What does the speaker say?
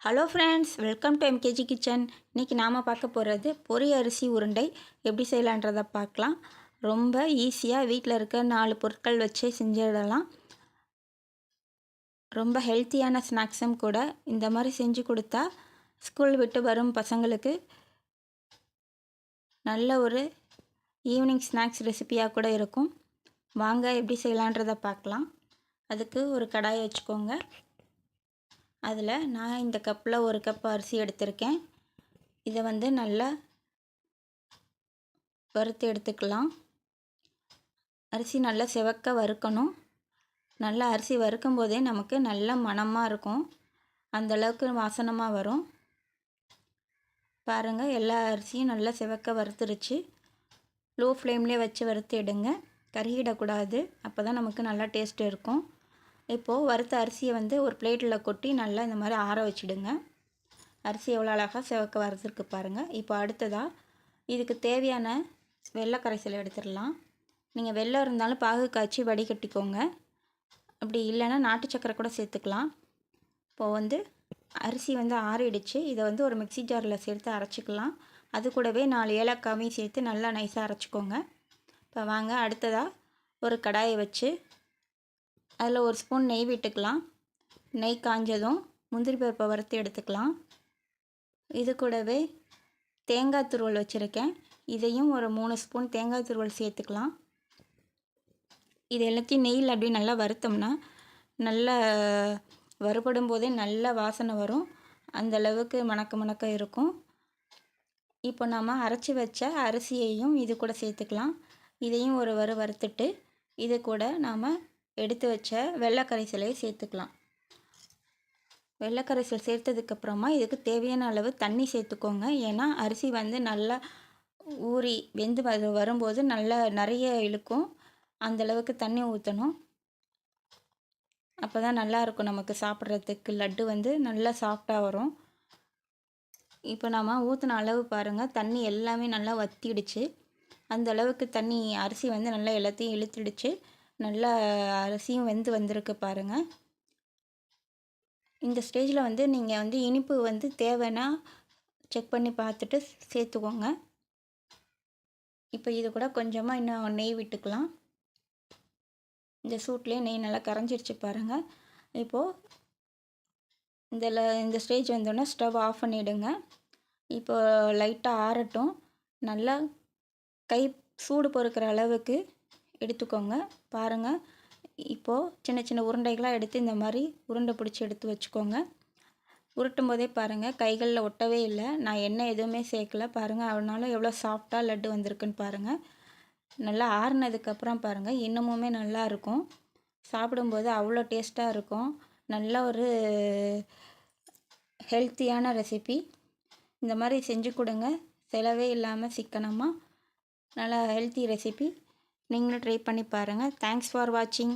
Hello friends, welcome to MKG kitchen. இன்றைக்கி நாம் பார்க்க போகிறது பொரி அரிசி உருண்டை எப்படி செய்யலான்றதை பார்க்கலாம். ரொம்ப ஈஸியாக வீட்டில் இருக்க 4 பொருட்கள் வச்சே செஞ்சிடலாம். ரொம்ப ஹெல்த்தியான ஸ்நாக்ஸும் கூட. இந்த மாதிரி செஞ்சு கொடுத்தா ஸ்கூல் விட்டு வரும் பசங்களுக்கு நல்ல ஒரு ஈவினிங் ஸ்நாக்ஸ் ரெசிபியாக கூட இருக்கும். வாங்க எப்படி செய்யலான்றதை பார்க்கலாம். அதுக்கு ஒரு கடாயை வச்சுக்கோங்க. அதில் நான் இந்த கப்பில் 1 கப் அரிசி எடுத்திருக்கேன். இதை நல்லா வறுத்து எடுத்துக்கலாம். அரிசி நல்லா செவக்க வறுக்கணும். நல்லா அரிசி வறுக்கும் போதே நமக்கு நல்ல மணமாக இருக்கும். அந்தளவுக்கு வாசனமாக வரும். பாருங்கள், எல்லா அரிசியும் நல்லா செவக்க வறுத்துருச்சு. லோ ஃப்ளேம்லேயே வச்சு வறுத்து எடுங்க. கருகிடக்கூடாது. அப்போ தான் நமக்கு நல்லா டேஸ்ட் இருக்கும். இப்போது வறுத்த அரிசியை ஒரு பிளேட்டில் கொட்டி நல்லா இந்த மாதிரி ஆற வச்சுடுங்க. அரிசி எவ்வளோ அழகாக செவக்க வறுத்துருக்கு பாருங்கள். இப்போ அடுத்ததாக இதுக்கு தேவையான வெள்ளை கரைசல் எடுத்துடலாம். நீங்கள் வெல்லம் இருந்தாலும் பாகு காய்ச்சி வடிகட்டிக்கோங்க. அப்படி இல்லைன்னா நாட்டு சக்கரை கூட சேர்த்துக்கலாம். இப்போது அரிசி ஆறிடுச்சு. இதை ஒரு மிக்சி ஜாரில் சேர்த்து அரைச்சிக்கலாம். அது கூடவே 4 ஏலக்காயும் சேர்த்து நல்லா நைஸாக அரைச்சிக்கோங்க. இப்போ வாங்க அடுத்ததாக ஒரு கடாயை வச்சு அதில் 1 ஸ்பூன் நெய் விட்டுக்கலாம். நெய் காஞ்சதும் முந்திரி பருப்பை வறுத்து எடுத்துக்கலாம். இது கூடவே தேங்காய் துருவல் வச்சுருக்கேன். இதையும் ஒரு 3 ஸ்பூன் தேங்காய் துருவல் சேர்த்துக்கலாம். இது எல்லாத்தையும் நெய்யில் அப்படியே நல்லா வறுத்தோம்னா நல்லா வறுபடும் போதே நல்ல வாசனை வரும். அந்தளவுக்கு மணக்க இருக்கும். இப்போ நாம் அரைச்சி வச்ச அரிசியையும் இது கூட சேர்த்துக்கலாம். இதையும் ஒரு வறுத்துட்டு இது கூட நாம் எடுத்து வச்ச வெள்ளை கரைசலை சேர்த்துக்கலாம். வெள்ளை கரைசல் சேர்த்ததுக்கப்புறமா இதுக்கு தேவையான அளவு தண்ணி சேர்த்துக்கோங்க. ஏன்னா அரிசி நல்லா ஊறி வெந்து வரும்போது நல்லா நிறைய இழுக்கும். அந்தளவுக்கு தண்ணி ஊற்றணும். அப்போ தான் நல்லாயிருக்கும் நமக்கு சாப்பிட்றதுக்கு. லட்டு நல்லா சாஃப்டாக வரும். இப்போ நாம் ஊற்றின அளவு பாருங்கள், தண்ணி எல்லாமே நல்லா வற்றிடுச்சு. அந்தளவுக்கு தண்ணி அரிசி நல்லா எல்லாத்தையும் இழுத்துடுச்சு. நல்லா அரிசியும் வெந்து வந்திருக்கு பாருங்கள். இந்த ஸ்டேஜில் நீங்கள் இனிப்பு தேவைன்னா செக் பண்ணி பார்த்துட்டு சேர்த்துக்கோங்க. இப்போ இது கூட கொஞ்சமாக இன்னும் நெய் விட்டுக்கலாம். இந்த சூட்லேயே நெய் நல்லா கரைஞ்சிருச்சு பாருங்கள். இப்போது இந்த ஸ்டேஜ் வந்தோடனே ஸ்டவ் ஆஃப் பண்ணிவிடுங்க. இப்போ லைட்டாக ஆறட்டும். நல்லா கை சூடு பொறுக்கிற அளவுக்கு எடுத்துக்கோங்க. பாருங்கள், இப்போது சின்ன சின்ன உருண்டைகளாக எடுத்து இந்த மாதிரி உருண்டை பிடிச்சி எடுத்து வச்சுக்கோங்க. உருட்டும் போதே பாருங்கள், கைகளில் ஒட்டவே இல்லை. நான் எண்ணெய் எதுவுமே சேர்க்கல. பாருங்கள், அதனால எவ்வளோ சாஃப்டாக லட்டு வந்திருக்குன்னு பாருங்கள். நல்லா ஆறுனதுக்கப்புறம் பாருங்கள், இன்னமுமே நல்லா இருக்கும். சாப்பிடும்போது அவ்வளோ டேஸ்ட்டாக இருக்கும். நல்ல ஒரு ஹெல்த்தியான ரெசிபி. இந்த மாதிரி செஞ்சு கொடுங்க. செலவே இல்லாமல் சிக்கனமாக நல்லா ஹெல்த்தி ரெசிபி. நீங்களும் ட்ரை பண்ணி பாருங்கள். தேங்க்ஸ் ஃபார் வாட்சிங்.